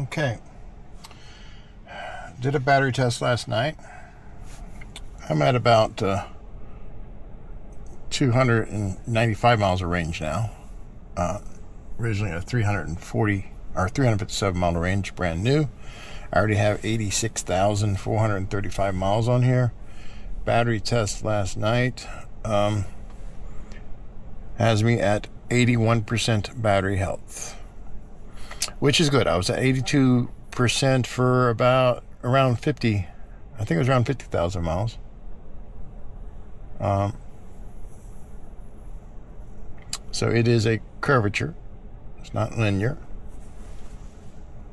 Okay. Did a battery test last night. I'm at about 295 miles of range now. Originally a 340 or 357 mile range, brand new. I already have 86,435 miles on here. Battery test last night has me at 81% battery health, which is good. I was at 82% for around 50. I think it was around 50,000 miles. So it is a curvature. It's not linear.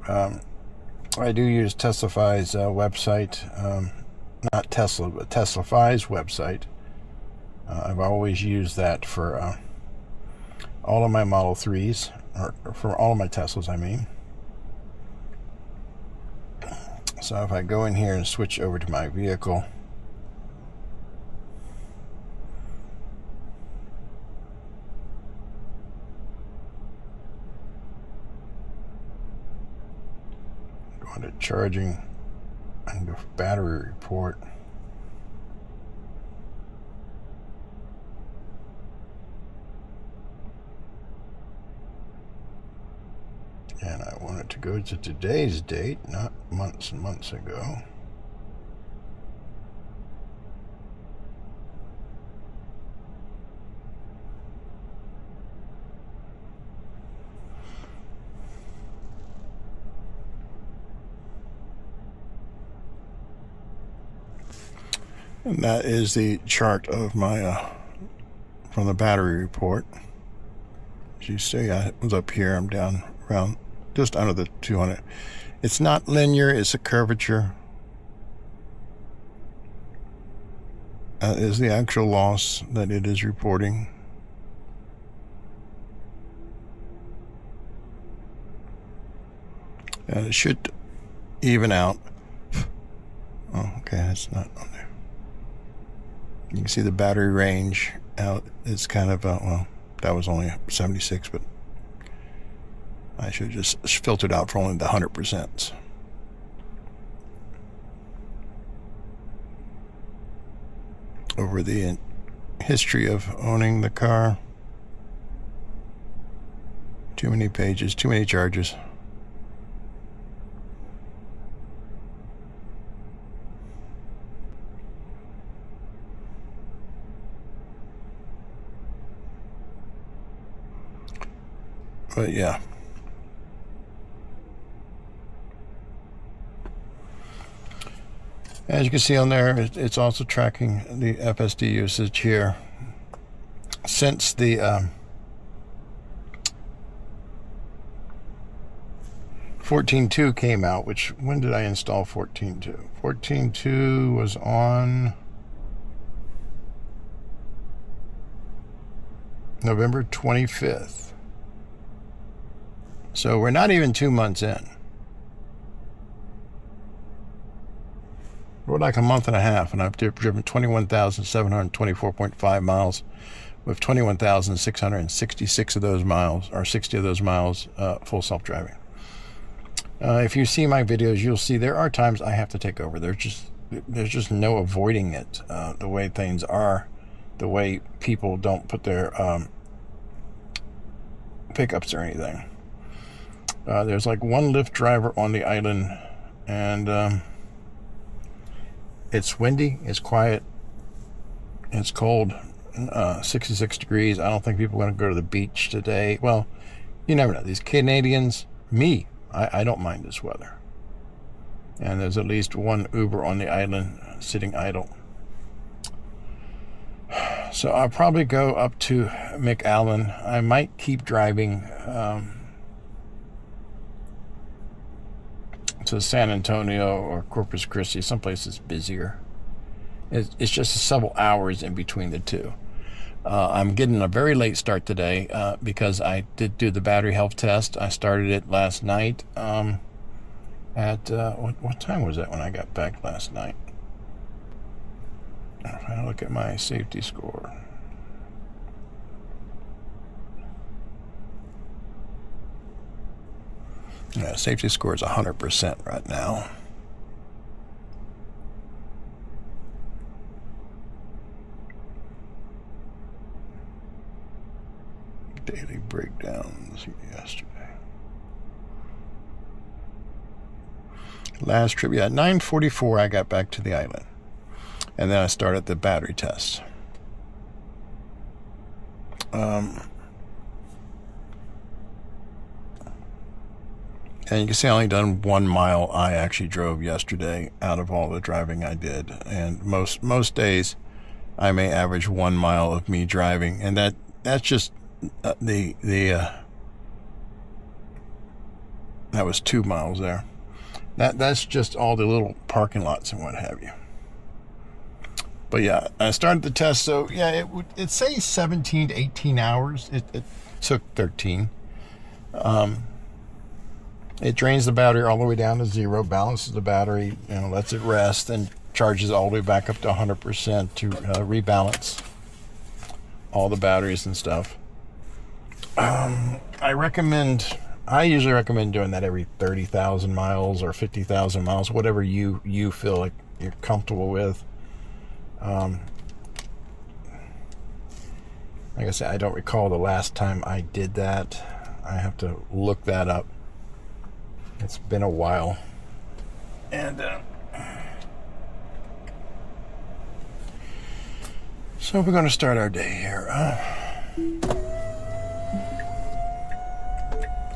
I do use TeslaFi's website. Not Tesla, but TeslaFi's website. I've always used that for all of my Model 3s, or for all of my Teslas, I mean. So if I go in here and switch over to my vehicle, go into charging and go for battery report. And I want it to go to today's date, not months and months ago. And that is the chart of my from the battery report. As you see, I was up here. I'm down around just under the 200. It's not linear. It's a curvature. That is the actual loss that it is reporting. And it should even out. Oh, okay, that's not on there. You can see the battery range out. It's kind of, well, that was only 76, but I should have just filtered out for only the 100%. Over the history of owning the car. Too many pages, too many charges. But yeah. As you can see on there, it's also tracking the FSD usage here. Since the 14.2 came out, which, when did I install 14.2? 14.2 was on November 25th. So we're not even 2 months in. We're like a month and a half, and I've driven 21,724.5 miles, with 21,666 of those miles, or 60 of those miles, full self-driving. If you see my videos, you'll see there are times I have to take over. There's just no avoiding it. The way things are, the way people don't put their pickups or anything. There's like one Lyft driver on the island, and it's windy, it's quiet, it's cold, 66 degrees. I don't think people are going to go to the beach today. Well, you never know. These Canadians, I don't mind this weather. And there's at least one Uber on the island sitting idle. So I'll probably go up to McAllen. I might keep driving to San Antonio or Corpus Christi, someplace that's busier. It's just several hours in between the two. I'm getting a very late start today because I did do the battery health test. I started it last night at, what time was that when I got back last night? If I look at my safety score. Yeah, safety score is 100% right now. Daily breakdowns yesterday. Last trip, yeah, 9:44 I got back to the island. And then I started the battery test. And you can see I only done 1 mile I actually drove yesterday out of all the driving I did. And most days I may average 1 mile of me driving. And that's just that was 2 miles there. That's just all the little parking lots and what have you. But yeah, I started the test. So yeah, it says 17 to 18 hours. It took 13. It drains the battery all the way down to 0, balances the battery, lets it rest, and charges all the way back up to 100% to rebalance all the batteries and stuff. I usually recommend doing that every 30,000 miles or 50,000 miles, whatever you feel like you're comfortable with. Like I said, I don't recall the last time I did that. I have to look that up. It's been a while. And so we're going to start our day here.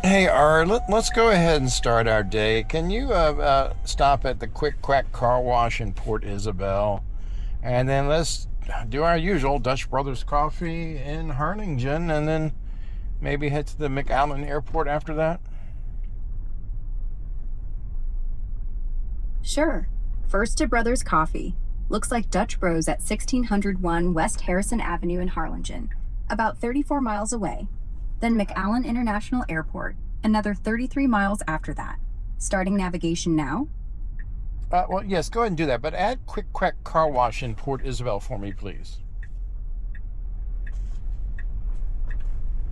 Hey, let's go ahead and start our day. Can you stop at the Quick Quack Car Wash in Port Isabel? And then let's do our usual Dutch Brothers Coffee in Harlingen, and then maybe head to the McAllen Airport after that? Sure. First to Brothers Coffee. Looks like Dutch Bros at 1601 West Harrison Avenue in Harlingen, about 34 miles away. Then McAllen International Airport, another 33 miles after that. Starting navigation now? Well, yes, go ahead and do that, but add Quick Quack Car Wash in Port Isabel for me, please.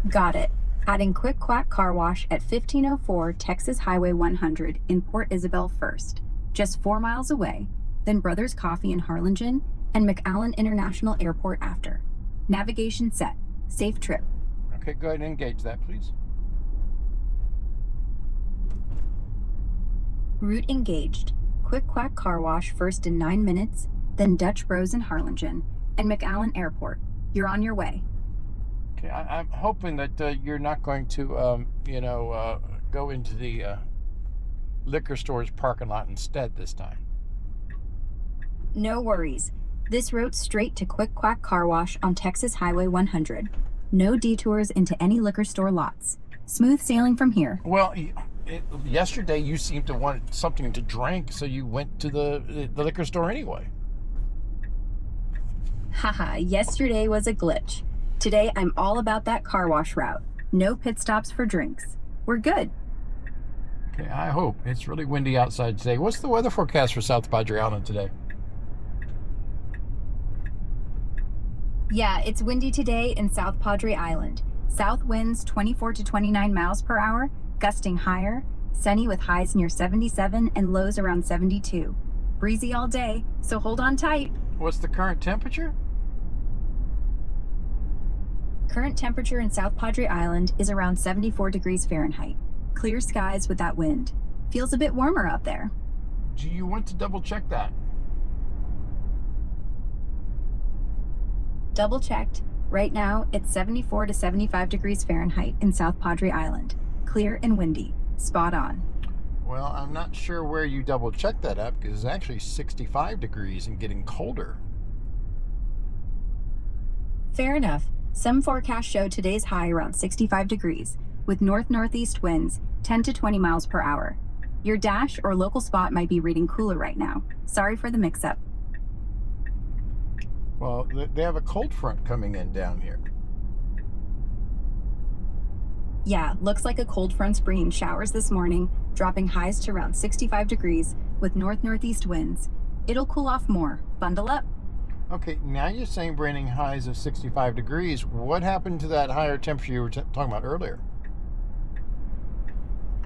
Got it. Adding Quick Quack Car Wash at 1504 Texas Highway 100 in Port Isabel first, just 4 miles away, then Brothers Coffee in Harlingen and McAllen International Airport after. Navigation set. Safe trip. Okay, go ahead and engage that, please. Route engaged. Quick Quack Car Wash first in 9 minutes, then Dutch Bros in Harlingen and McAllen Airport. You're on your way. Okay, I'm hoping that you're not going to, go into the liquor store's parking lot instead this time. No worries. This route's straight to Quick Quack Car Wash on Texas Highway 100. No detours into any liquor store lots. Smooth sailing from here. Well, yesterday you seemed to want something to drink, so you went to the liquor store anyway. Haha, yesterday was a glitch. Today I'm all about that car wash route. No pit stops for drinks. We're good. Okay, I hope. It's really windy outside today. What's the weather forecast for South Padre Island today? Yeah, it's windy today in South Padre Island. South winds 24 to 29 miles per hour, gusting higher, sunny with highs near 77 and lows around 72. Breezy all day, so hold on tight. What's the current temperature? Current temperature in South Padre Island is around 74 degrees Fahrenheit. Clear skies with that wind. Feels a bit warmer out there. Do you want to double check that? Double checked. Right now, it's 74 to 75 degrees Fahrenheit in South Padre Island. Clear and windy. Spot on. Well, I'm not sure where you double checked that at, because it's actually 65 degrees and getting colder. Fair enough. Some forecasts show today's high around 65 degrees, with north-northeast winds 10 to 20 miles per hour. Your dash or local spot might be reading cooler right now. Sorry for the mix-up. Well, they have a cold front coming in down here. Yeah, looks like a cold front's bringing showers this morning, dropping highs to around 65 degrees with north-northeast winds. It'll cool off more. Bundle up. Okay, now you're saying bringing highs of 65 degrees. What happened to that higher temperature you were talking about earlier?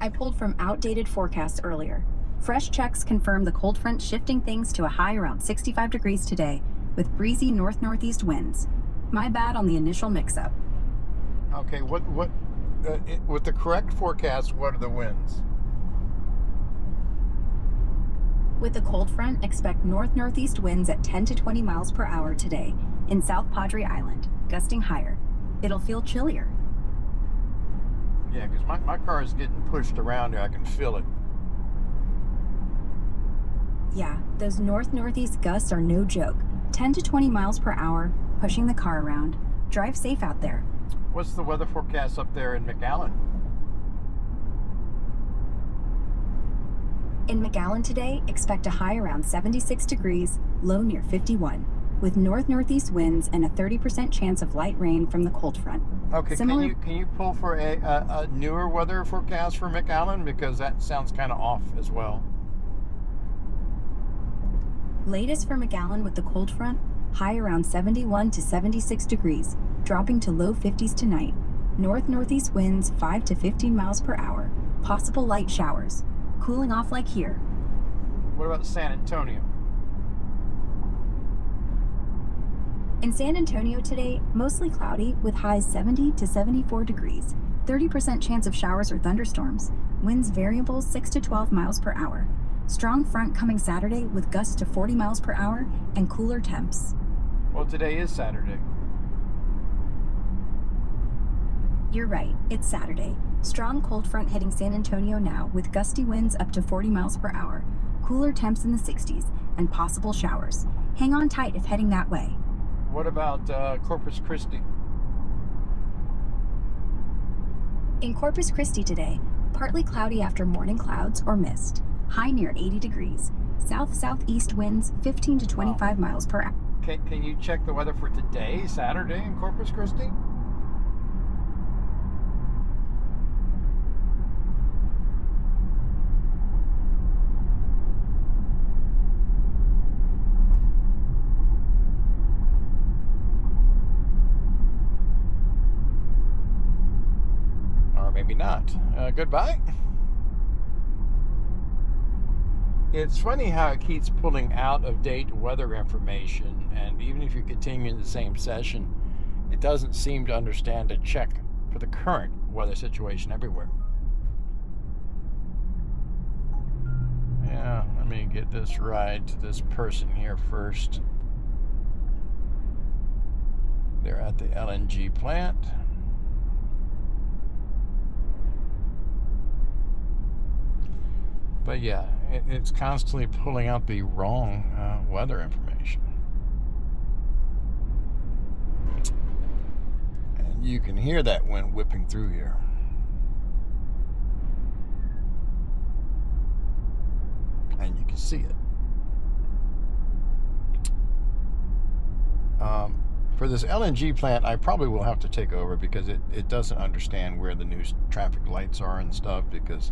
I pulled from outdated forecasts earlier. Fresh checks confirm the cold front shifting things to a high around 65 degrees today, with breezy north-northeast winds. My bad on the initial mix-up. Okay, with the correct forecast, what are the winds? With the cold front, expect north-northeast winds at 10 to 20 miles per hour today in South Padre Island, gusting higher. It'll feel chillier. Yeah, because my car is getting pushed around here. I can feel it. Yeah, those north-northeast gusts are no joke. 10 to 20 miles per hour, pushing the car around. Drive safe out there. What's the weather forecast up there in McAllen? In McAllen today, expect a high around 76 degrees, low near 51, with north-northeast winds and a 30% chance of light rain from the cold front. Okay, can you pull for a newer weather forecast for McAllen, because that sounds kind of off as well. Latest for McAllen with the cold front, high around 71 to 76 degrees, dropping to low 50s tonight. North-northeast winds 5 to 15 miles per hour, possible light showers. Cooling off like here. What about San Antonio? In San Antonio today, mostly cloudy with highs 70 to 74 degrees. 30% chance of showers or thunderstorms. Winds variable 6 to 12 miles per hour. Strong front coming Saturday with gusts to 40 miles per hour and cooler temps. Well, today is Saturday. You're right, it's Saturday. Strong cold front hitting San Antonio now with gusty winds up to 40 miles per hour, cooler temps in the 60s, and possible showers. Hang on tight if heading that way. What about Corpus Christi? In Corpus Christi today, partly cloudy after morning clouds or mist. High near 80 degrees. South-southeast winds 15 to 25 miles per hour. Can you check the weather for today, Saturday, in Corpus Christi? Maybe not. Goodbye. It's funny how it keeps pulling out of date weather information, and even if you continue in the same session, it doesn't seem to understand to check for the current weather situation everywhere. Yeah, let me get this ride to this person here first. They're at the LNG plant. But yeah, it's constantly pulling out the wrong weather information. And you can hear that wind whipping through here. And you can see it. For this LNG plant, I probably will have to take over because it doesn't understand where the new traffic lights are and stuff, because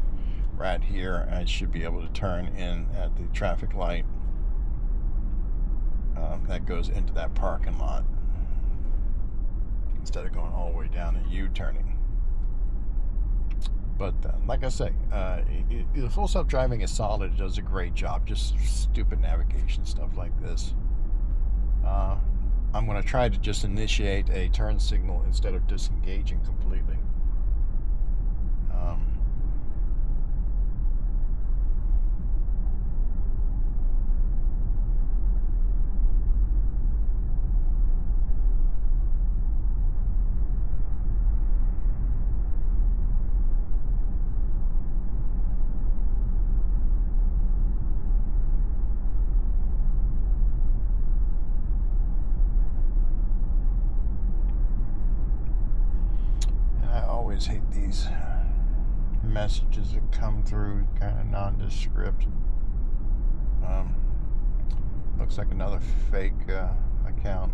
right here I should be able to turn in at the traffic light that goes into that parking lot instead of going all the way down and U-turning. But like I say, the full self-driving is solid. It does a great job. Just stupid navigation stuff like this. I'm going to try to just initiate a turn signal instead of disengaging completely. I hate these messages that come through kind of nondescript. Looks like another fake account.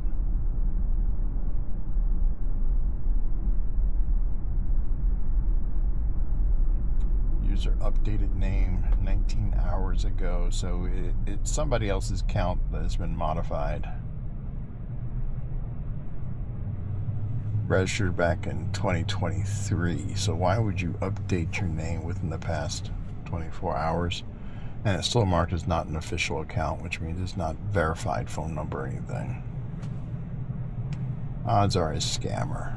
User updated name 19 hours ago, so it's somebody else's account that has been modified. registered back in 2023. So why would you update your name within the past 24 hours? And it's still marked as not an official account, which means it's not verified phone number or anything. Odds are it's a scammer.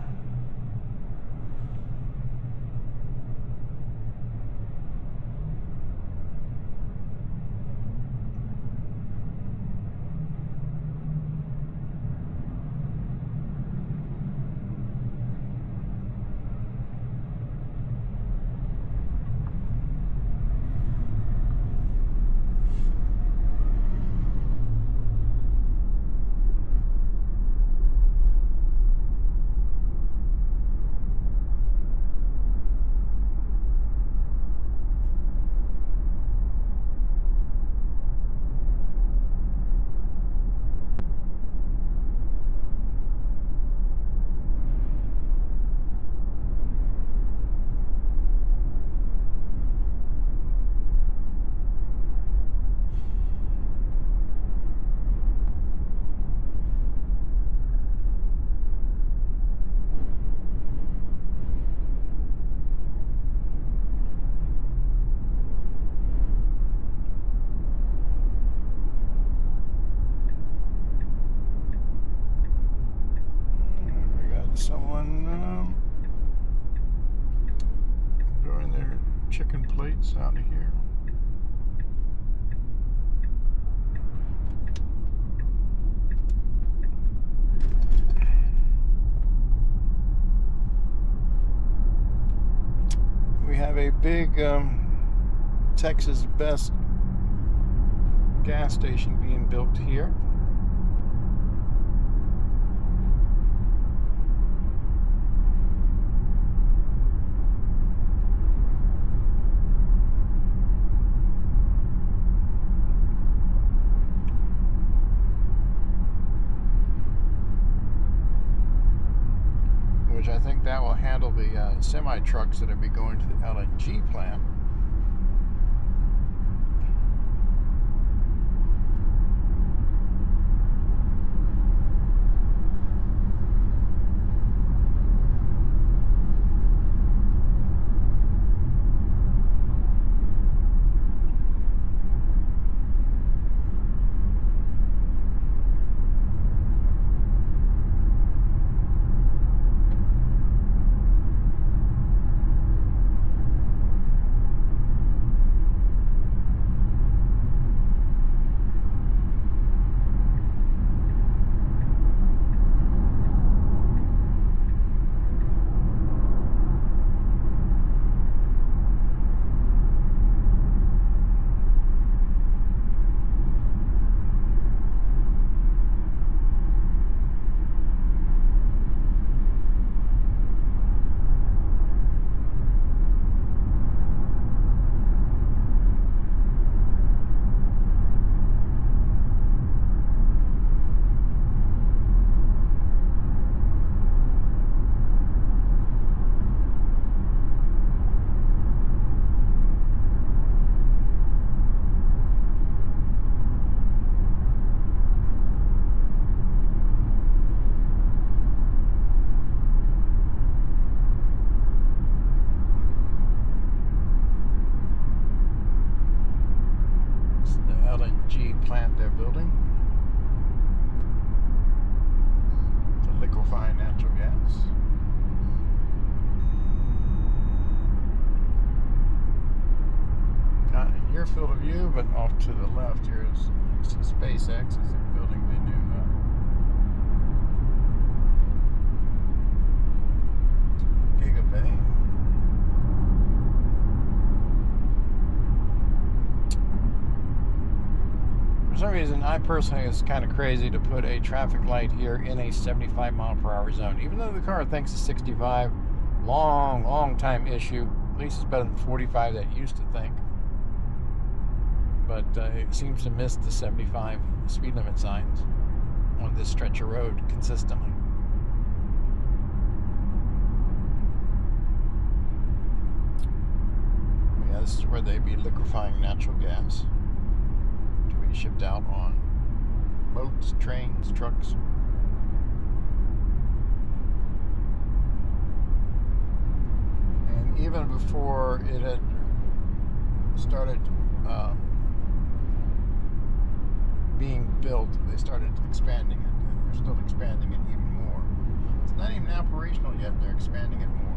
Someone throwing their chicken plates out of here. We have a big Texas best gas station being built here. Which I think that will handle the semi-trucks that will be going to the LNG plant. Plant they're building to liquefy natural gas. Not in your field of view, but off to the left here is SpaceX as they're building the new Gigabay. For some reason, I personally think it's kind of crazy to put a traffic light here in a 75 mile per hour zone. Even though the car thinks it's 65, long time issue. At least it's better than 45 that it used to think. But it seems to miss the 75 speed limit signs on this stretch of road consistently. Yeah, this is where they'd be liquefying natural gas to be shipped out on boats, trains, trucks. even before it had started being built, they started expanding it, and they're still expanding it even more. It's not even operational yet, and they're expanding it more.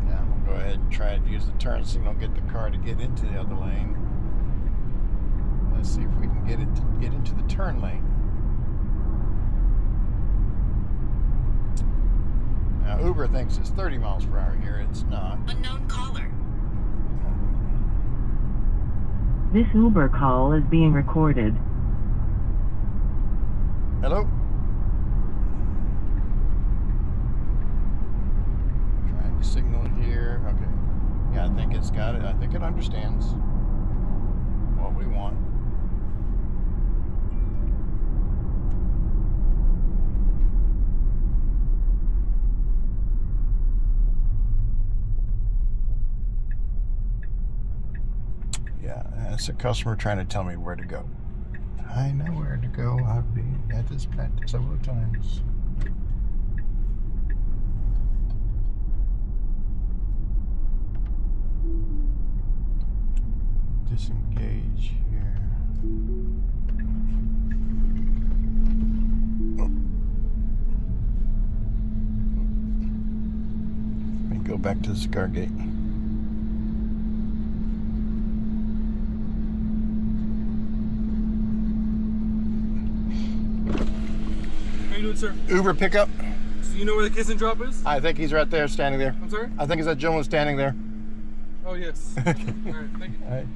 Now I'm gonna go ahead and try to use the turn signal, get the car to get into the other lane. Let's see if we can get it to get into the turn lane. Now, Uber thinks it's 30 miles per hour here. It's not. Unknown caller. This Uber call is being recorded. Hello? Trying to signal here. Okay. Yeah, I think it's got it. I think it understands what we want. Yeah, it's a customer trying to tell me where to go. I know where to go. I've been at this plant several times. Disengage here. Oh. Let me go back to the cigar gate. How you doing, sir? Uber pickup. So you know where the kiss and drop is? I think he's right there, standing there. I'm sorry? I think it's that gentleman standing there. Oh, yes. All right, thank you. All right.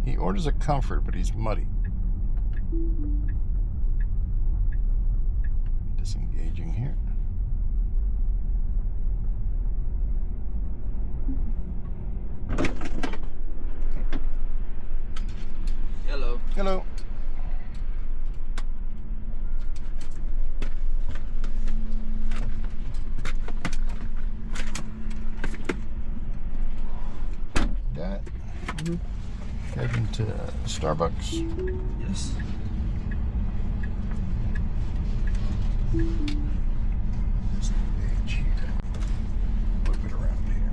He orders a comfort, but he's muddy. Disengaging here. Hello. Hello. Got it. Heading to Starbucks. Yes. Disengage here. Flip it around here.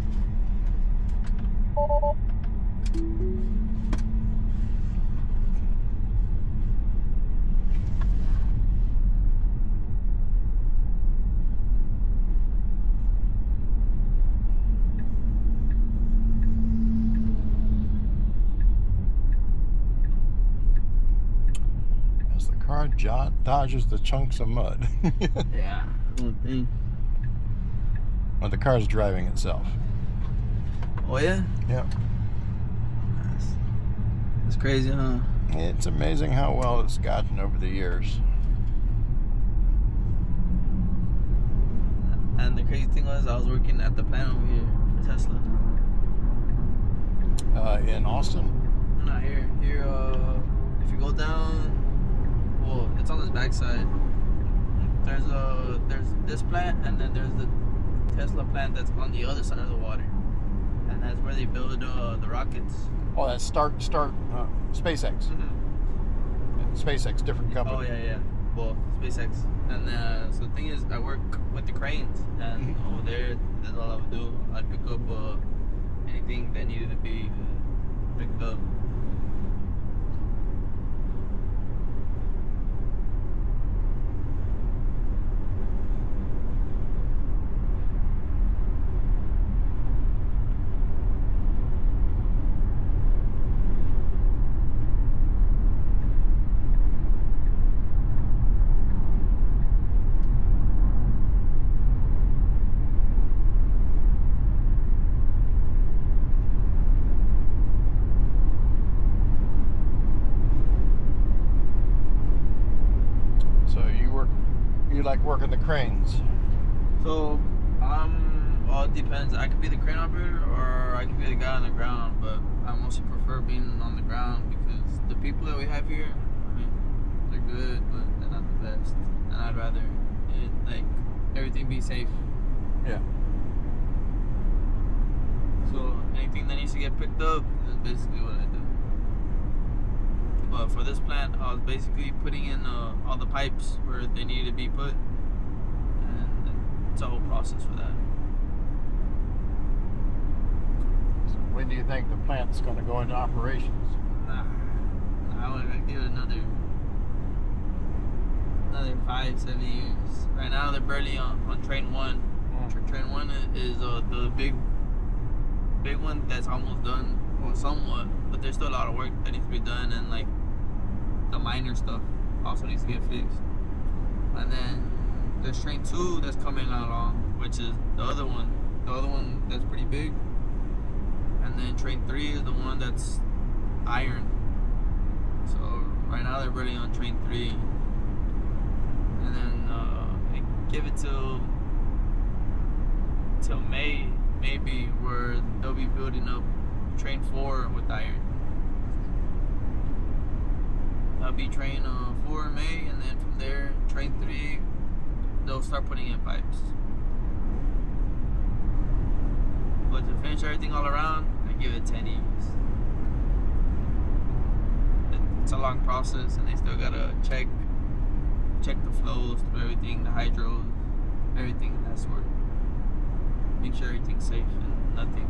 As the car dodges the chunks of mud. Yeah, one thing. Well, the car's driving itself. Oh, yeah? Yep. That's crazy, huh? It's amazing how well it's gotten over the years. And the crazy thing was, I was working at the plant over here for Tesla. In Austin? Not here. Here, if you go down, well, it's on this backside. There's this plant, and then there's the Tesla plant that's on the other side of the water, and that's where they build the rockets. Oh, that's SpaceX. Mm-hmm. SpaceX, different company. Oh yeah. Well, SpaceX. And so the thing is, I work with the cranes, and over there, that's all I would do. I'd pick up anything that needed to be picked up. You like working the cranes? So, well, it depends. I could be the crane operator, or I could be the guy on the ground. But I mostly prefer being on the ground because the people that we have here, I mean, they're good, but they're not the best. And I'd rather everything be safe. Yeah. So anything that needs to get picked up is basically what I do. But for this plant, I was basically putting in all the pipes where they needed to be put, and it's a whole process for that. So when do you think the plant's going to go into operations? I would give it another 5-7 years. Right now they're barely on train 1. Train 1 is the big one that's almost done, or somewhat, but there's still a lot of work that needs to be done, and like the minor stuff also needs to get fixed. And then there's train 2 that's coming along, which is the other one that's pretty big. And then train 3 is the one that's iron. So right now they're really on train 3, and then they give it till May maybe, where they'll be building up train 4 with iron. That'll be train 4 in May, and then from there train 3 they'll start putting in pipes. But to finish everything all around, I give it 10 years. It's a long process, and they still gotta check the flows through everything, the hydros, everything of that sort. Make sure everything's safe and nothing's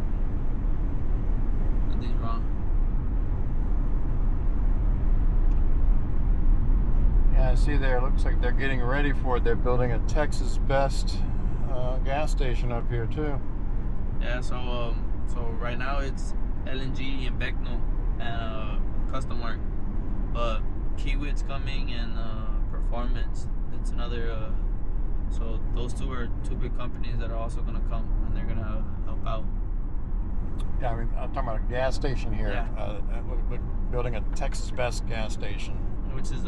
wrong. Yeah, I see there. Looks like they're getting ready for it. They're building a Texas best gas station up here too. Yeah, so right now it's LNG and Becknell and Custom Work, but Kiewit's coming, and Performance. It's another. So those two are 2 big companies that are also gonna come, and they're gonna help out. Yeah, I mean, I'm talking about a gas station here. Yeah. Building a Texas best gas station. Which is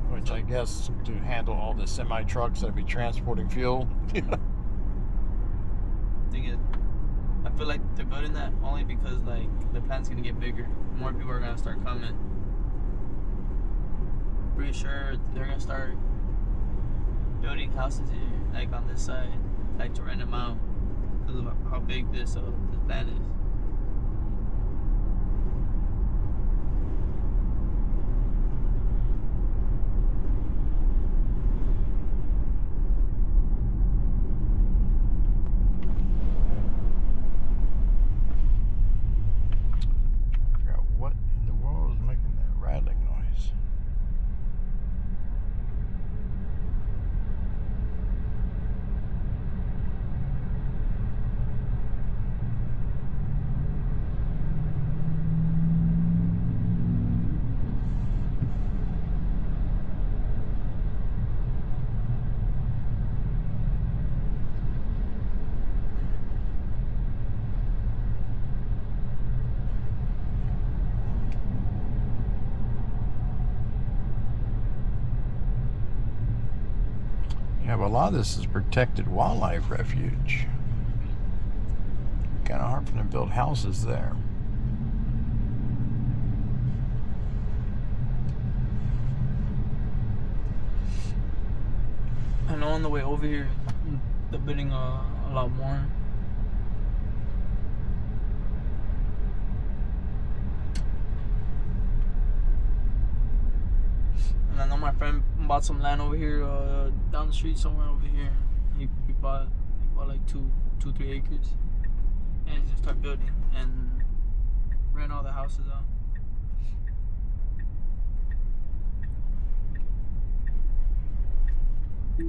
Which I guess to handle all the semi trucks that be transporting fuel. Thing is, I feel like they're building that only because like the plant's gonna get bigger. More people are gonna start coming. I'm pretty sure they're gonna start building houses here, like on this side, like to rent them out because of how big this plant is. What in the world is making that rattling noise? Yeah, but a lot of this is protected wildlife refuge. Kind of hard for them to build houses there. I know on the way over here, they're building a lot more. And I know my friend bought some land over here, down the street somewhere over here. He bought like 2-3 acres, and he just started building and rent all the houses out. There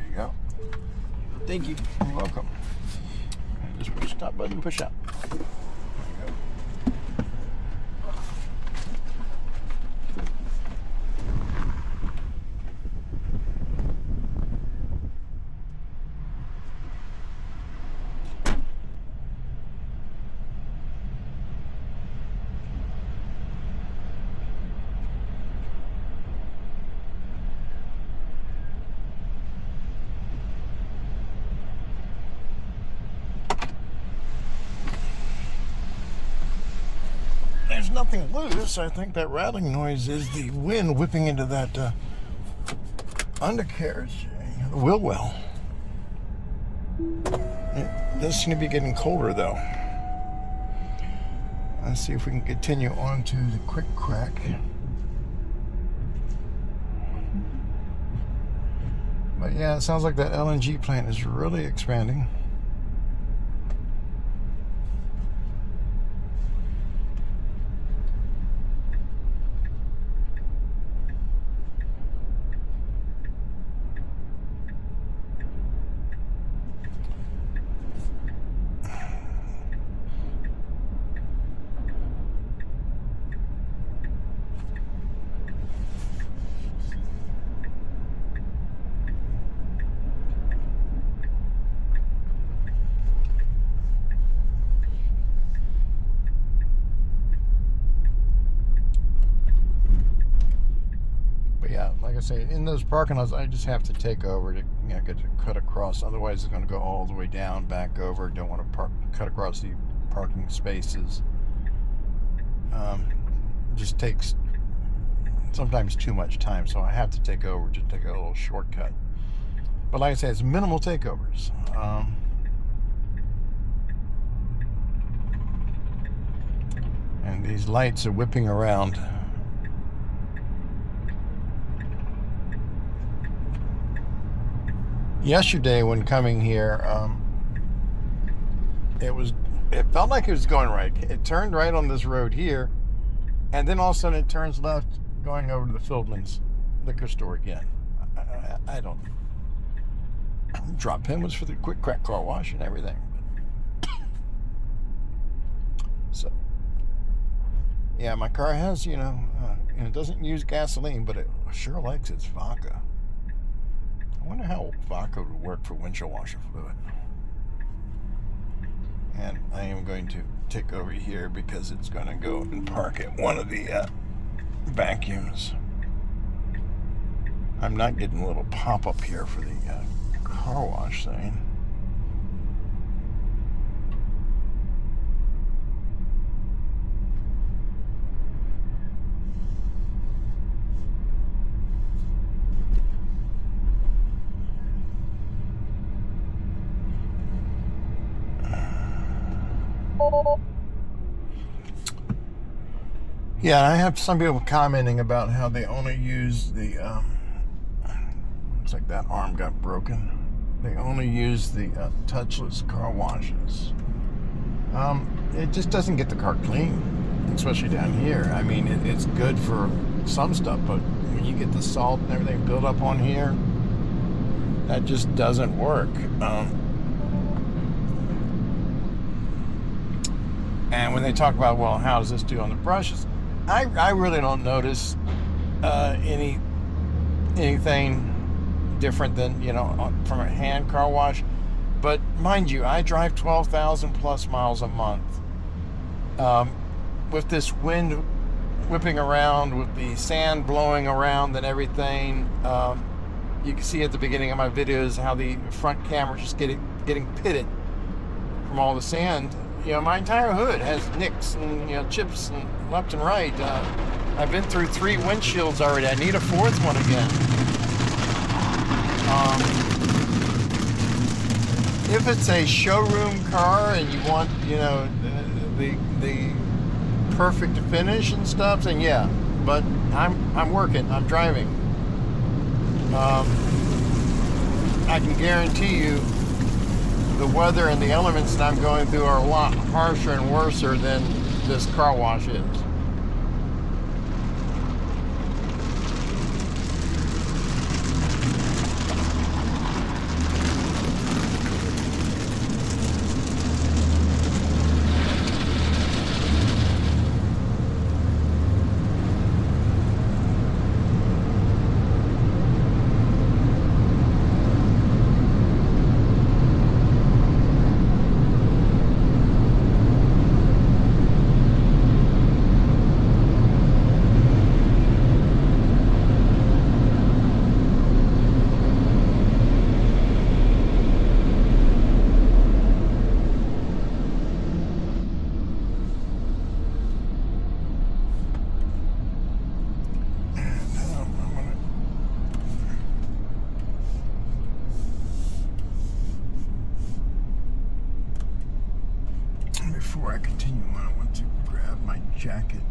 you go. Thank you. You're welcome. And just push stop button, push out. There you go. nothing loose. I think that rattling noise is the wind whipping into that undercarriage, the wheel well. It does seem to be getting colder though. Let's see if we can continue on to the quick crack. But yeah, it sounds like that LNG plant is really expanding. Like I say, in those parking lots, I just have to take over to get to cut across. Otherwise, it's going to go all the way down, back over. Don't want to cut across the parking spaces. It just takes sometimes too much time, so I have to take over to take a little shortcut. But like I say, it's minimal takeovers. And these lights are whipping around. Yesterday when coming here, it felt like it was going right. It turned right on this road here, and then all of a sudden it turns left going over to the Fieldman's liquor store again. I don't drop in was for the quick crack car wash and everything. So yeah, my car has, it doesn't use gasoline, but it sure likes its vodka. I wonder how vodka would work for windshield washer fluid. And I am going to take over here because it's going to go and park at one of the vacuums. I'm not getting a little pop-up here for the car wash thing. Yeah, I have some people commenting about how they only use the, looks like that arm got broken. They only use the touchless car washes. It just doesn't get the car clean, especially down here. I mean, it's good for some stuff, but when you get the salt and everything built up on here, that just doesn't work. And when they talk about, well, how does this do on the brushes? I really don't notice anything different than, from a hand car wash. But mind you, I drive 12,000 plus miles a month. With this wind whipping around, with the sand blowing around and everything, you can see at the beginning of my videos how the front camera is just getting pitted from all the sand. My entire hood has nicks and chips and left and right. I've been through 3 windshields already. I need a 4th one again. If it's a showroom car and you want, the perfect finish and stuff, then yeah. But I'm working. I'm driving. I can guarantee you, the weather and the elements that I'm going through are a lot harsher and worser than this car wash is. before I continue on, I want to grab my jacket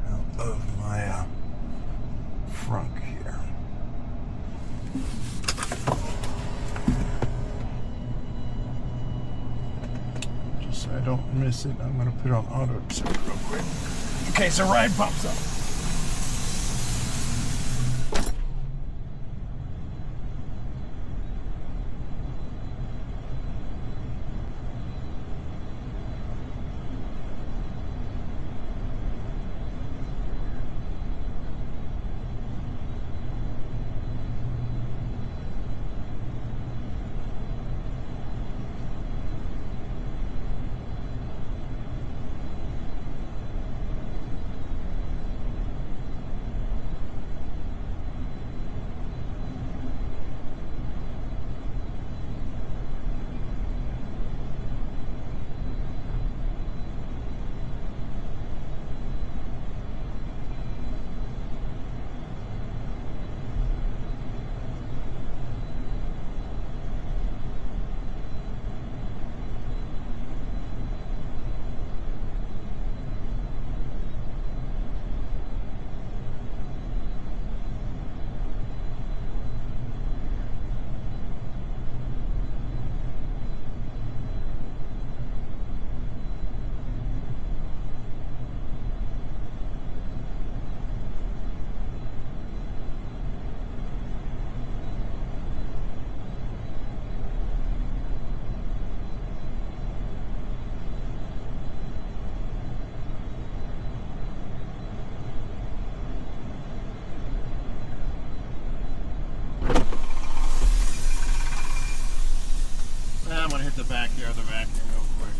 out of my frunk here. Just so I don't miss it, I'm going to put it on auto zip real quick in case a ride pops up. I'm gonna hit the back here of the vacuum real quick.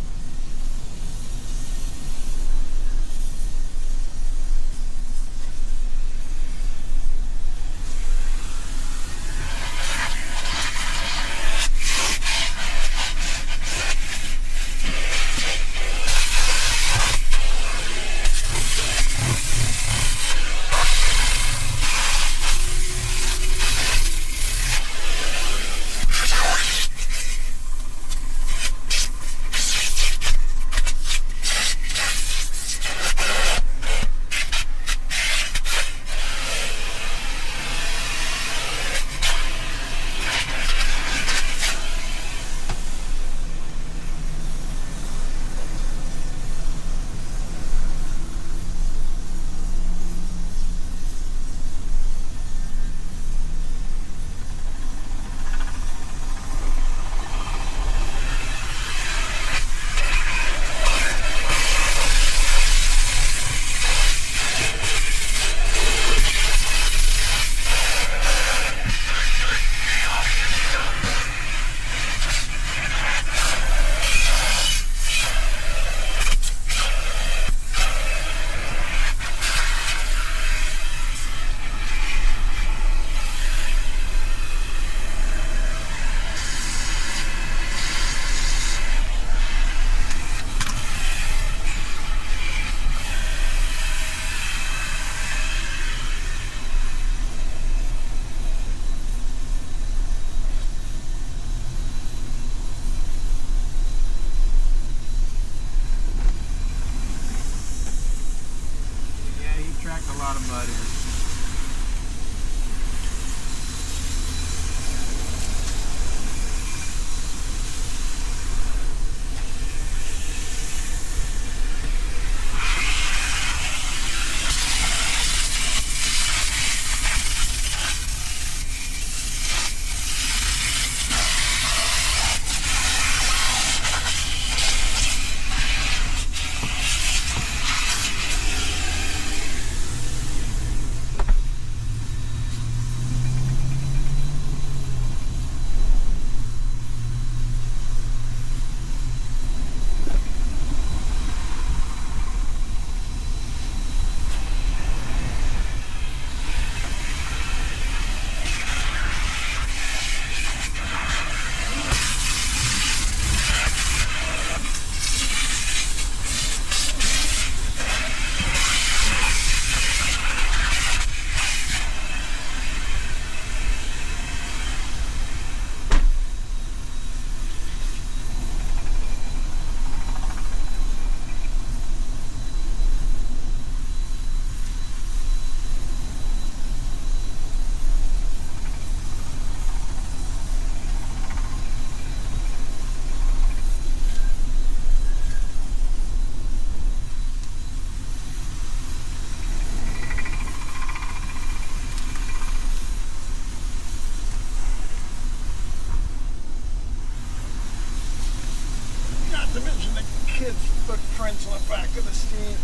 back of the street.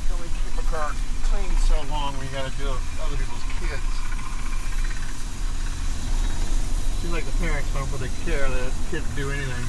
Can we keep a car clean so long when you gotta deal with other people's kids? Seems like the parents don't really care that kids do anything.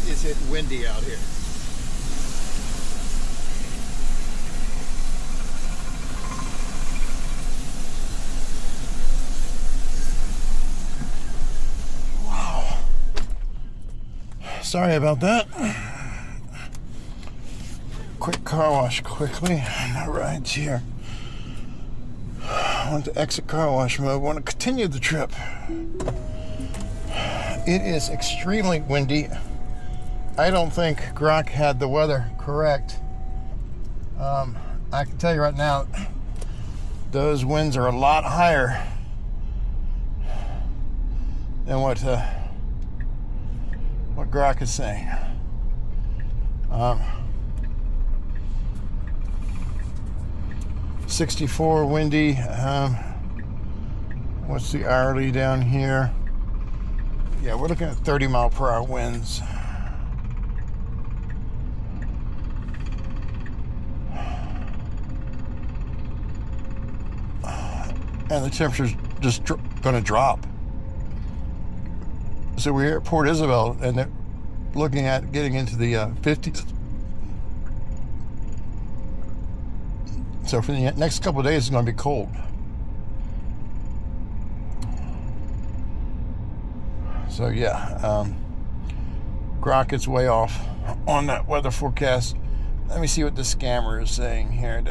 Is it windy out here? Wow. Sorry about that. Quick car wash quickly. No rides here. I want to exit car wash mode. I want to continue the trip. It is extremely windy. I don't think Grok had the weather correct. I can tell you right now, those winds are a lot higher than what Grok is saying. 64 windy. What's the hourly down here? Yeah, we're looking at 30 mile per hour winds. And the temperature's just going to drop. So we're here at Port Isabel, and they're looking at getting into the 50s. So for the next couple of days, it's going to be cold. So yeah, Grok is way off on that weather forecast. Let me see what the scammer is saying here.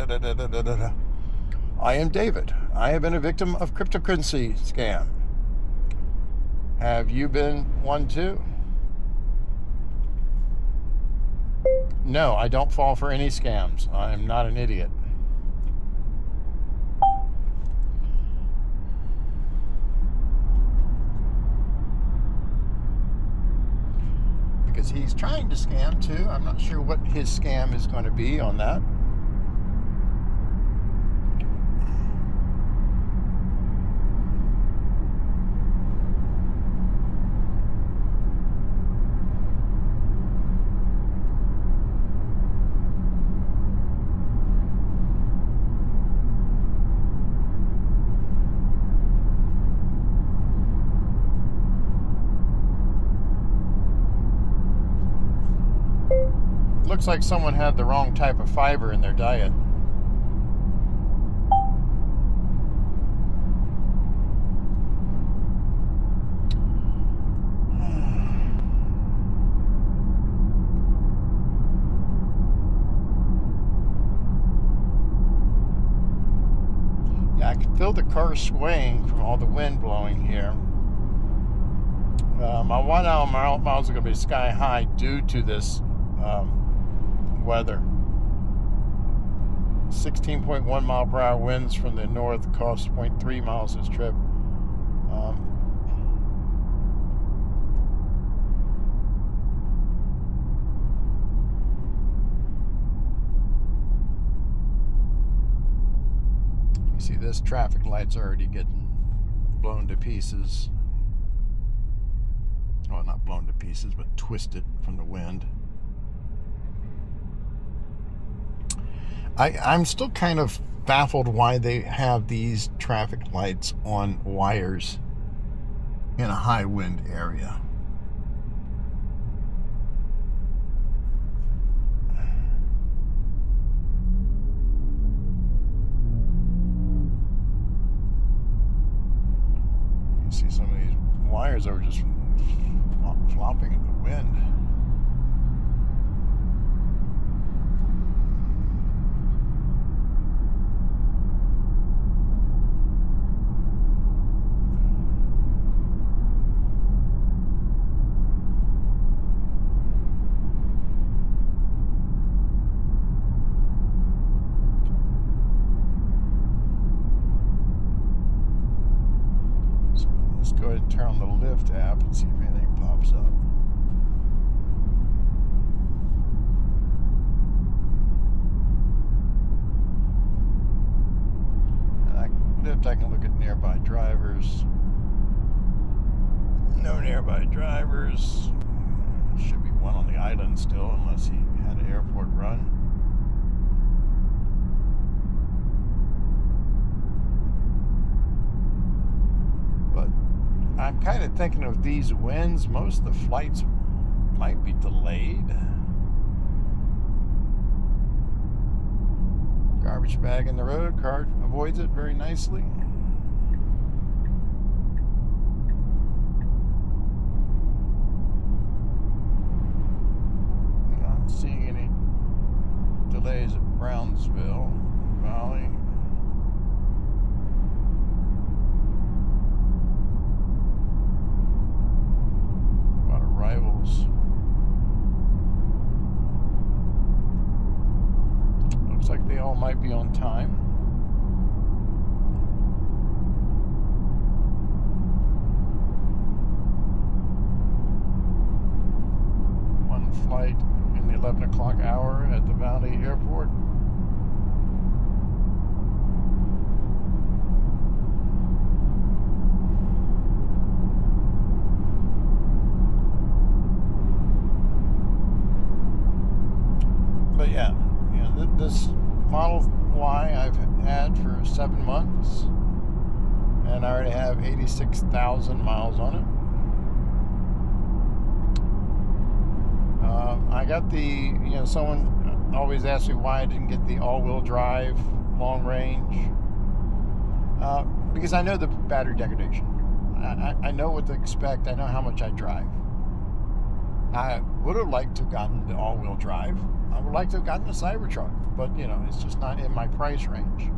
I am David. I have been a victim of cryptocurrency scam. Have you been one too? No, I don't fall for any scams. I am not an idiot. Because he's trying to scam too. I'm not sure what his scam is going to be on that. Looks like someone had the wrong type of fiber in their diet. Yeah, I can feel the car swaying from all the wind blowing here. My 1 hour miles are going to be sky high due to this weather. 16.1 mile per hour winds from the north cost 0.3 miles this trip. You see this traffic light's already getting blown to pieces. Well, not blown to pieces, but twisted from the wind. I'm still kind of baffled why they have these traffic lights on wires in a high wind area. tires that were just flopping in the wind. Let's go ahead and turn on the Lyft app and see if anything pops up. Lyft, I can look at nearby drivers. No nearby drivers. Should be one on the island still, unless he had an airport run. I'm kind of thinking of these winds, most of the flights might be delayed. Garbage bag in the road, car avoids it very nicely. Not seeing any delays at Brownsville Valley. Arrivals. Looks like they all might be on time. One flight in the 11 o'clock hour at the Valley Airport. But yeah, you know, this Model Y I've had for 7 months, and I already have 86,000 miles on it. I got the, someone always asks me why I didn't get the all-wheel drive long range. Because I know the battery degradation. I know what to expect. I know how much I drive. I would have liked to have gotten the all-wheel drive. I would like to have gotten the Cybertruck, but it's just not in my price range.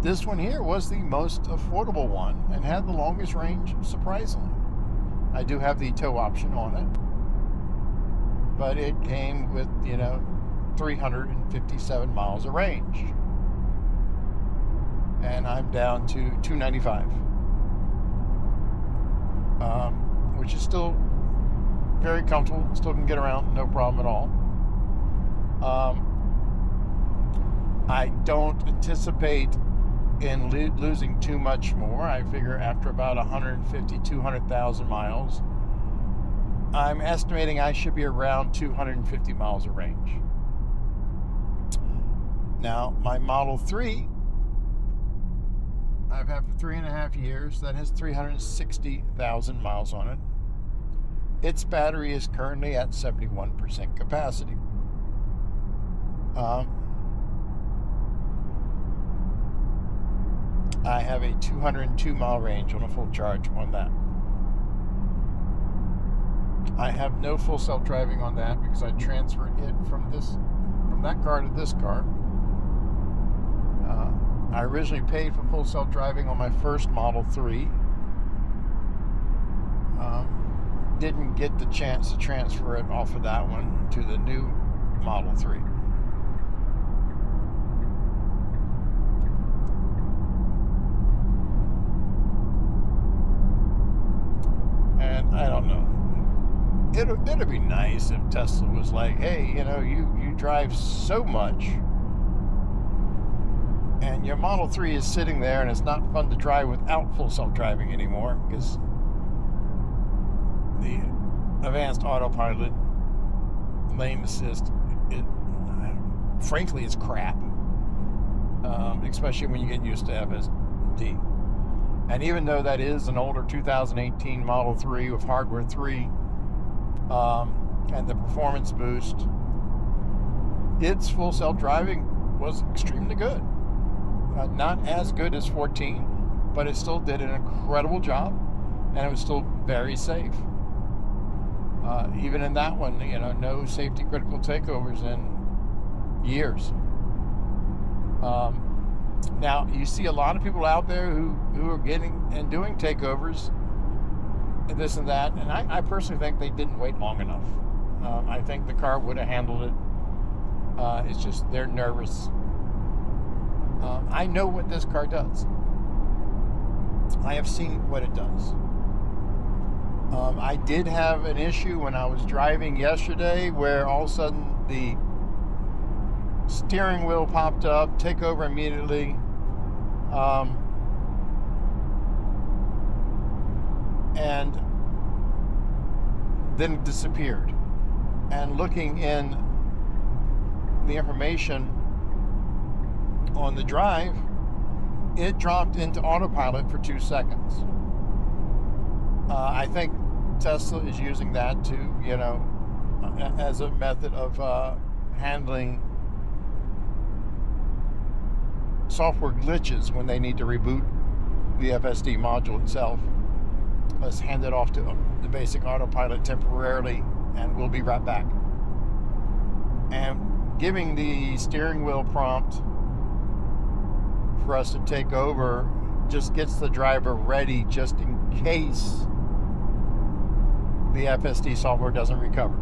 This one here was the most affordable one and had the longest range, surprisingly. I do have the tow option on it, but it came with 357 miles of range, and I'm down to 295, which is still very comfortable. Still can get around, no problem at all. I don't anticipate in losing too much more. I figure after about 150, 200,000 miles, I'm estimating I should be around 250 miles of range. Now, my Model 3, I've had for 3.5 years. That has 360,000 miles on it. Its battery is currently at 71% capacity. I have a 202 mile range on a full charge on that. I have no full self-driving on that because I transferred it from that car to this car. I originally paid for full self-driving on my first Model 3. Didn't get the chance to transfer it off of that one to the new Model 3. And I don't know. It'd be nice if Tesla was like, hey, you drive so much and your Model 3 is sitting there and it's not fun to drive without full self-driving anymore because the advanced autopilot lane assist, frankly, is crap. Especially when you get used to FSD. And even though that is an older 2018 Model 3 with hardware 3 and the performance boost, its full self-driving was extremely good. Not as good as 14, but it still did an incredible job. and it was still very safe. Even in that one, no safety critical takeovers in years. Now, you see a lot of people out there who are getting and doing takeovers and this and that, and I personally think they didn't wait long enough. I think the car would have handled it. It's just they're nervous. I know what this car does. I have seen what it does. I did have an issue when I was driving yesterday where all of a sudden the steering wheel popped up, take over immediately. And then it disappeared. And looking in the information on the drive, it dropped into autopilot for 2 seconds. I think Tesla is using that to, as a method of handling software glitches when they need to reboot the FSD module itself. Let's hand it off to the basic autopilot temporarily, and we'll be right back. And giving the steering wheel prompt for us to take over just gets the driver ready just in case the FSD software doesn't recover.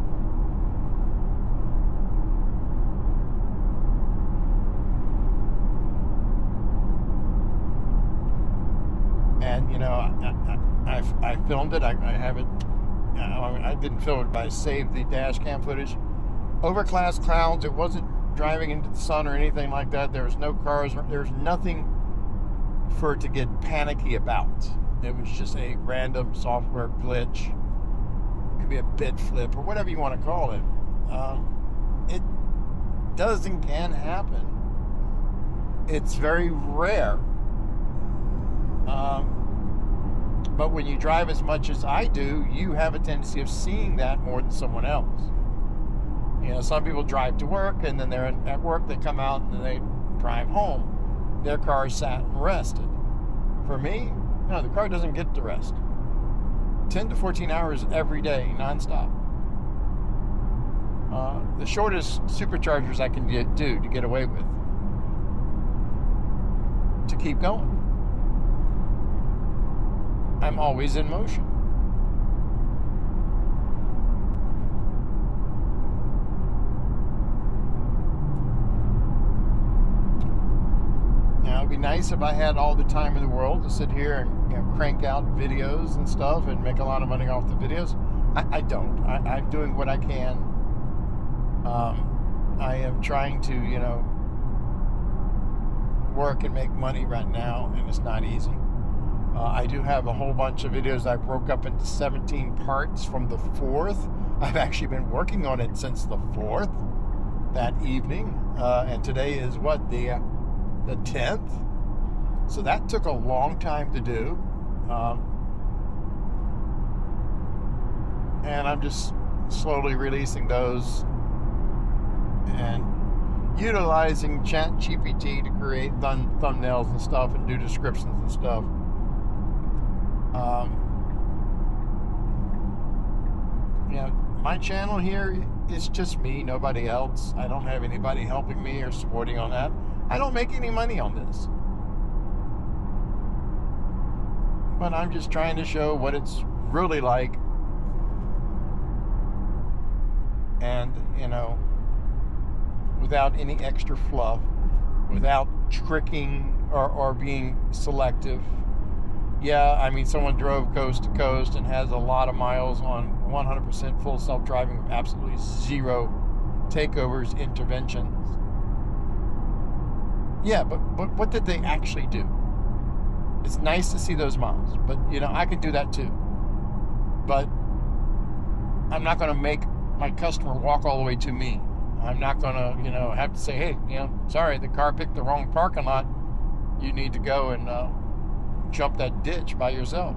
And I filmed it. I have it. I didn't film it, but I saved the dash cam footage. Overcast clouds. It wasn't driving into the sun or anything like that. There was no cars. There was nothing for it to get panicky about. It was just a random software glitch. It could be a bit flip or whatever you want to call it. It does and can happen. It's very rare. But when you drive as much as I do, you have a tendency of seeing that more than someone else. Some people drive to work, and then they're at work, they come out, and then they drive home. Their car is sat and rested. For me, no, the car doesn't get to rest. 10 to 14 hours every day, nonstop. The shortest superchargers I can do to get away with. To keep going. I'm always in motion. Now, it'd be nice if I had all the time in the world to sit here and crank out videos and stuff and make a lot of money off the videos. I don't. I'm doing what I can. I am trying to, work and make money right now, and it's not easy. I do have a whole bunch of videos I broke up into 17 parts from the 4th. I've actually been working on it since the 4th, that evening. And today is what, the 10th? So that took a long time to do. And I'm just slowly releasing those and utilizing ChatGPT to create thumbnails and stuff and do descriptions and stuff. My channel here is just me, nobody else. I don't have anybody helping me or supporting on that. I don't make any money on this. But I'm just trying to show what it's really like. And, without any extra fluff, without tricking or being selective. Yeah, someone drove coast to coast and has a lot of miles on 100% full self-driving with absolutely zero takeovers, interventions. Yeah, but what did they actually do? It's nice to see those miles, but, I could do that too. But I'm not going to make my customer walk all the way to me. I'm not going to, have to say, hey, sorry, the car picked the wrong parking lot. You need to go and jump that ditch by yourself.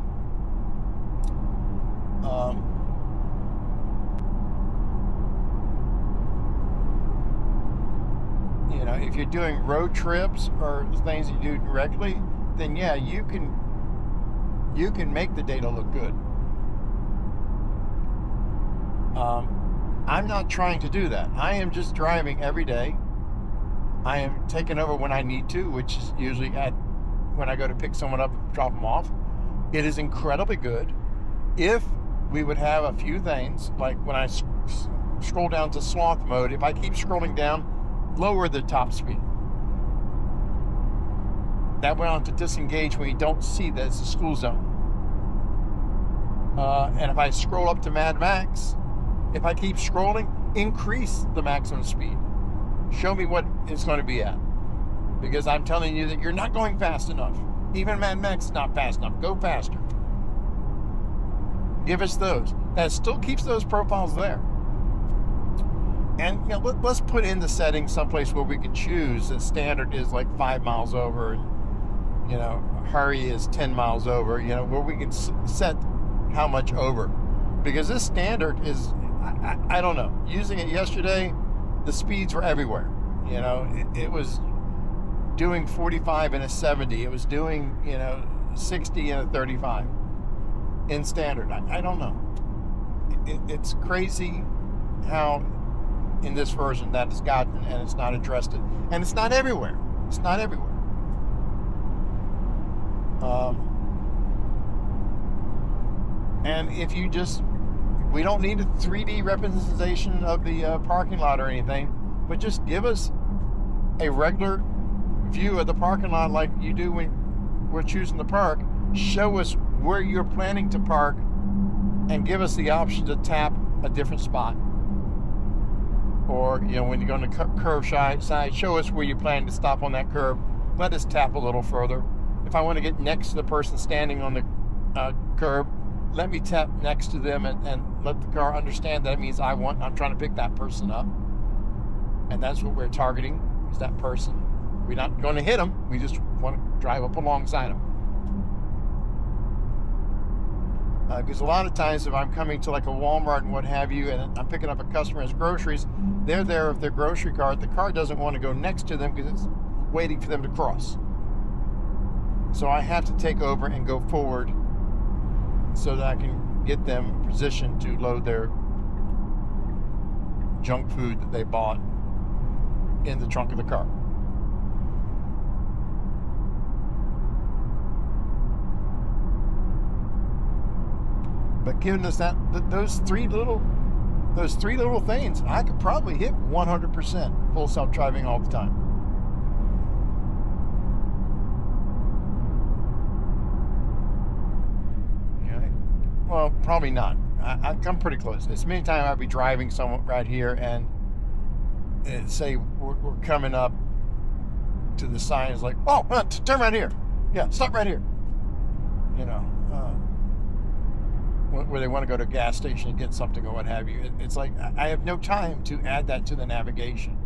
If you're doing road trips or things you do regularly, then yeah, you can you can make the data look good. I'm not trying to do that. I am just driving every day. I am taking over when I need to, which is usually when I go to pick someone up and drop them off. It is incredibly good. If we would have a few things, like when I scroll down to sloth mode, if I keep scrolling down, lower the top speed. That went on to disengage when you don't see that it's a school zone. And if I scroll up to Mad Max, if I keep scrolling, increase the maximum speed. Show me what it's going to be at. Because I'm telling you that you're not going fast enough. Even Mad Max is not fast enough. Go faster. Give us those. That still keeps those profiles there. And you know, let's put in the settings someplace where we can choose that standard is like 5 miles over. You know, hurry is 10 miles over. You know, where we can set how much over. Because this standard is, I don't know. Using it yesterday, the speeds were everywhere. You know, it was doing 45 in a 70. It was doing, you know, 60 in a 35 in standard. I don't know. It's crazy how in this version that has gotten, and it's not addressed it. And it's not everywhere. It's not everywhere. And if you just, we don't need a 3D representation of the parking lot or anything, but just give us a regular view of the parking lot like you do when we're choosing to park. Show us where you're planning to park and give us the option to tap a different spot. Or, you know, when you're going to curve side, show us where you plan to stop on that curb. Let us tap a little further. If I want to get next to the person standing on the curb, let me tap next to them and let the car understand that means I'm trying to pick that person up. And that's what we're targeting, is that person. We're not going to hit them. We just want to drive up alongside them. Because a lot of times if I'm coming to like a Walmart and what have you, and I'm picking up a customer's groceries, they're there with their grocery cart. The car doesn't want to go next to them because it's waiting for them to cross. So I have to take over and go forward so that I can get them positioned to load their junk food that they bought in the trunk of the car. But giving us those three little things, I could probably hit 100% full self-driving all the time. Okay. Well, probably not. I come pretty close. It's many times I'd be driving someone right here and say we're coming up to the sign. It's like, oh, turn right here. Yeah, stop right here. You know. Where they want to go to a gas station and get something or what have you. It's like, I have no time to add that to the navigation.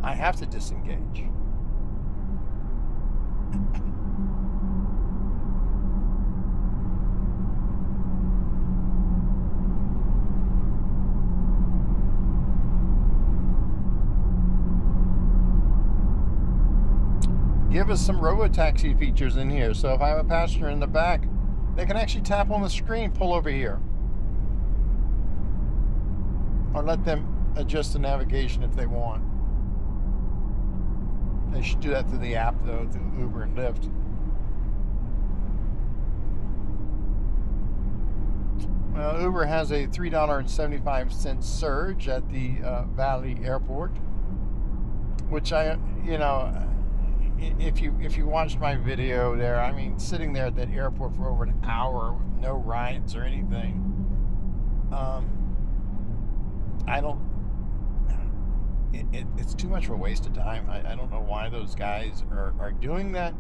I have to disengage. Give us some Robo-taxi features in here. So if I have a passenger in the back, they can actually tap on the screen, pull over here. Or let them adjust the navigation if they want. They should do that through the app, though, through Uber and Lyft. Well, Uber has a $3.75 surge at the Valley Airport, which if you watched my video there, I mean, sitting there at that airport for over an hour with no rides or anything, it's too much of a waste of time. I don't know why those guys are doing that.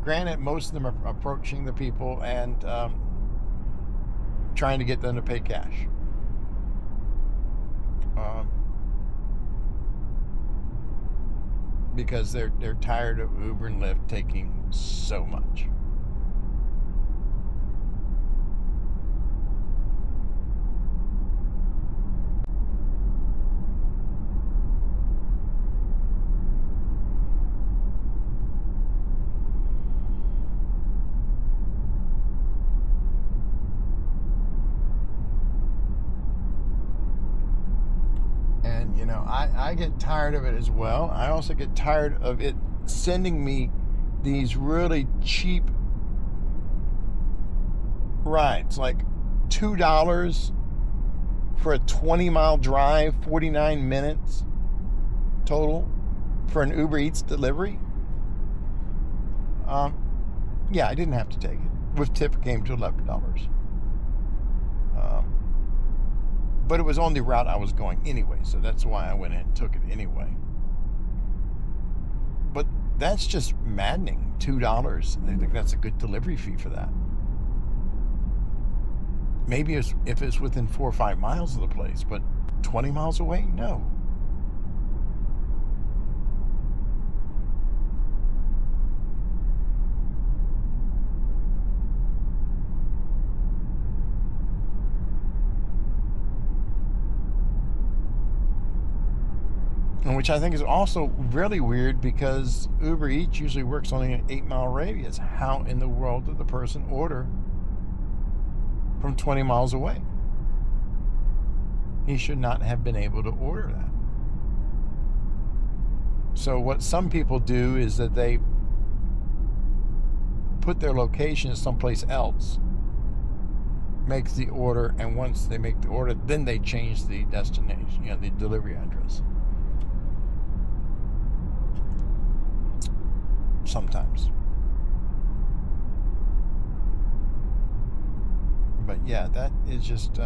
Granted, most of them are approaching the people and trying to get them to pay cash. Because they're tired of Uber and Lyft taking so much. And, you know, I get tired of it as well. I also get tired of it sending me these really cheap rides, like $2 for a 20-mile drive, 49 minutes total for an Uber Eats delivery. Yeah, I didn't have to take it. With tip, it came to $11. But it was on the route I was going anyway, so that's why I went ahead and took it anyway. But that's just maddening. $2. I think that's a good delivery fee for that. Maybe if it's within 4 or 5 miles of the place, but 20 miles away, no. Which I think is also really weird because Uber Eats usually works on an 8-mile radius. How in the world did the person order from 20 miles away? He should not have been able to order that. So what some people do is that they put their location someplace else, makes the order, and once they make the order, then they change the destination, you know, the delivery address. Sometimes. But yeah, that is just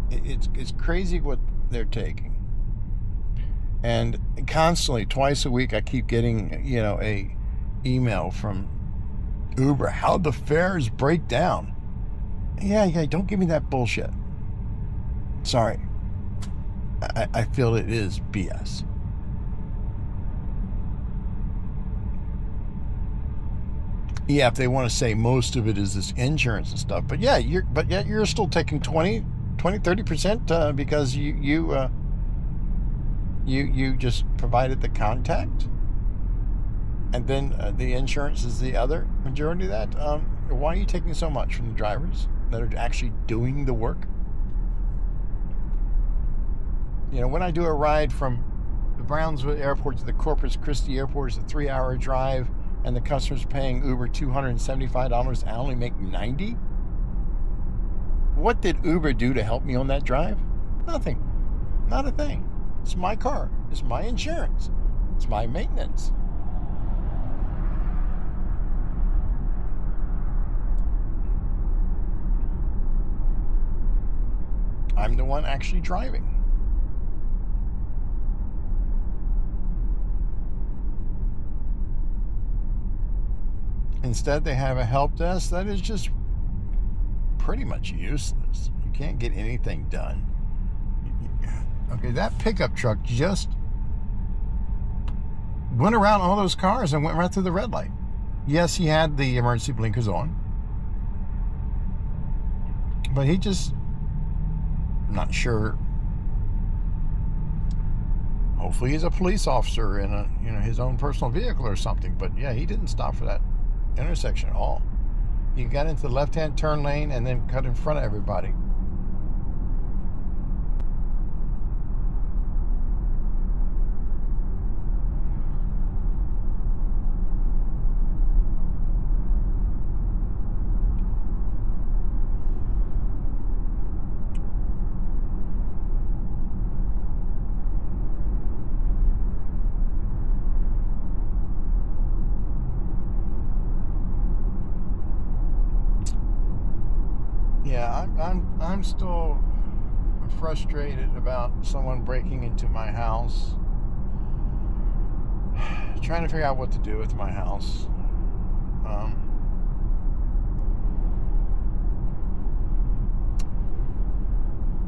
it's crazy what they're taking. And constantly, twice a week, I keep getting, you know, a email from Uber. How'd the fares break down? Yeah, don't give me that bullshit. Sorry. I feel it is BS. Yeah, if they want to say most of it is this insurance and stuff, but yeah, you're still taking 30% because you just provided the contact, and then the insurance is the other majority of that. Why are you taking so much from the drivers that are actually doing the work? You know, when I do a ride from the Brownsville Airport to the Corpus Christi Airport, it's a 3-hour drive, and the customer's paying Uber $275, I only make $90. What did Uber do to help me on that drive? Nothing. Not a thing. It's my car. It's my insurance. It's my maintenance. I'm the one actually driving. Instead, they have a help desk that is just pretty much useless. You can't get anything done. Okay, that pickup truck just went around all those cars and went right through the red light. Yes, he had the emergency blinkers on, but he just, I'm not sure. Hopefully, he's a police officer in a, you know, his own personal vehicle or something. But yeah, he didn't stop for that intersection at all. He got into the left-hand turn lane and then cut in front of everybody. Yeah, I'm still frustrated about someone breaking into my house. Trying to figure out what to do with my house.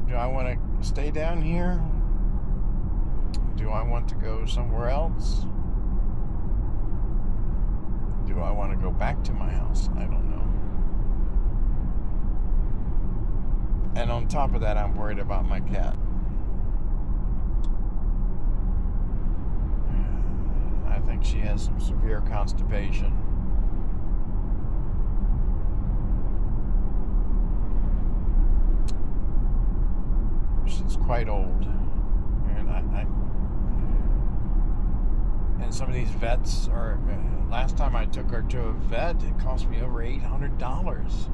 Do I want to stay down here? Do I want to go somewhere else? Do I want to go back to my house? I don't know. And on top of that, I'm worried about my cat. I think she has some severe constipation. She's quite old. and some of these vets are. Last time I took her to a vet, it cost me over $800.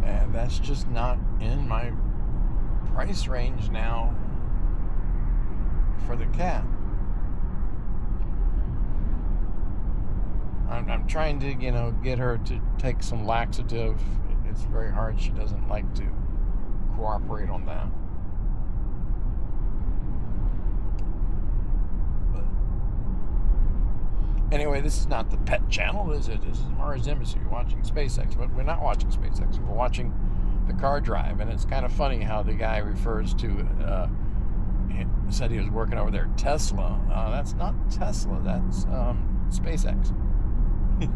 And that's just not in my price range now for the cat. I'm trying to, get her to take some laxative. It's very hard. She doesn't like to cooperate on that. But anyway, this is not the pet channel, is it? This is Mars Embassy. You're watching SpaceX, but we're not watching SpaceX. We're watching the car drive, and it's kind of funny how the guy refers to said he was working over there at Tesla. That's not Tesla. That's SpaceX. And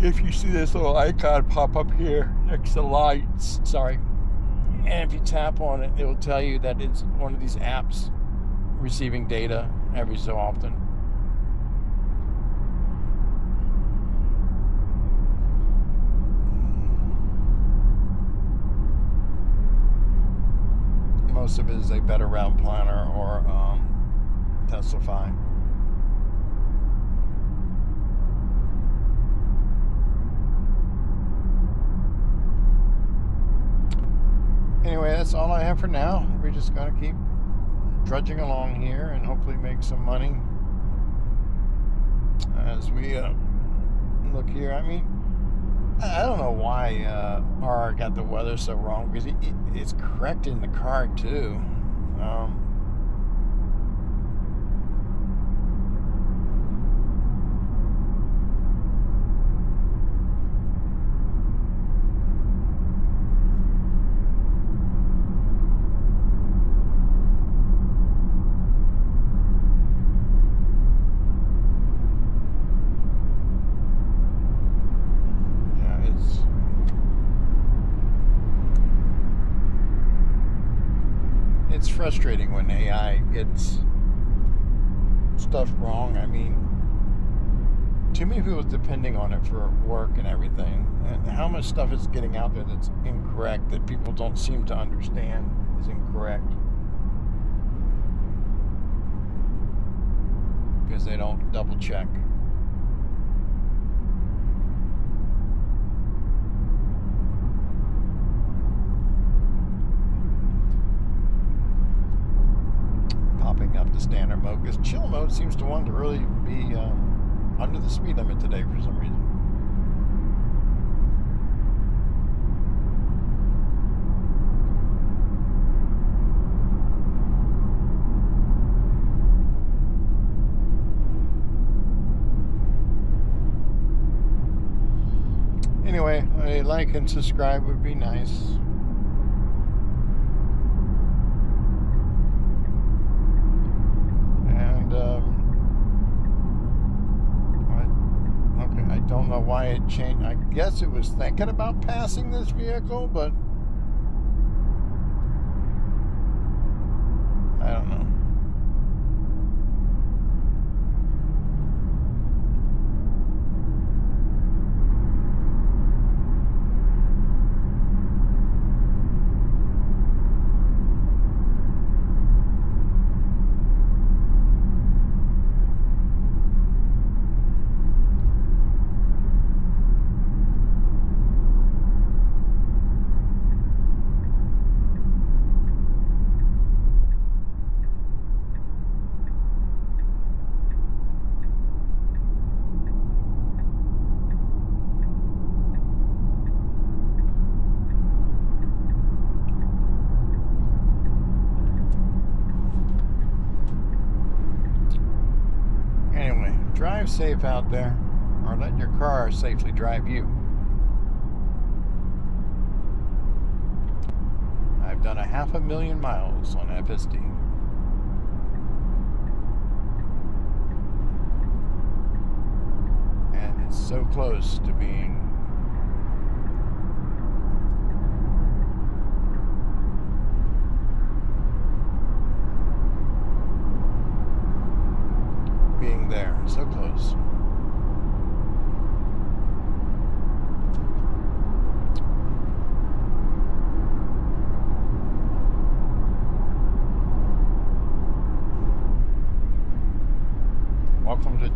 if you see this little icon pop up here next to lights, sorry, and if you tap on it, it will tell you that it's one of these apps receiving data every so often. Most of it is a better route planner or TeslaFi. Anyway, that's all I have for now. We're just going to keep trudging along here and hopefully make some money as we look here. I mean, I don't know why R got the weather so wrong, because it's correct in the car too. It's frustrating when AI gets stuff wrong. I mean, too many people depending on it for work and everything. And how much stuff is getting out there that's incorrect, that people don't seem to understand is incorrect, because they don't double check. Popping up the standard mode, because chill mode seems to want to really be under the speed limit today for some reason. Anyway, a like and subscribe would be nice. I don't know why it changed. I guess it was thinking about passing this vehicle, but I don't know. Drive safe out there, or let your car safely drive you. I've done 500,000 miles on FSD. And it's so close to being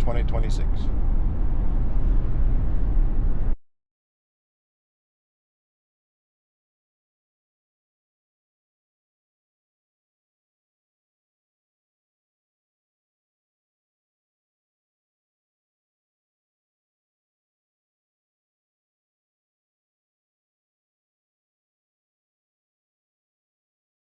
2026.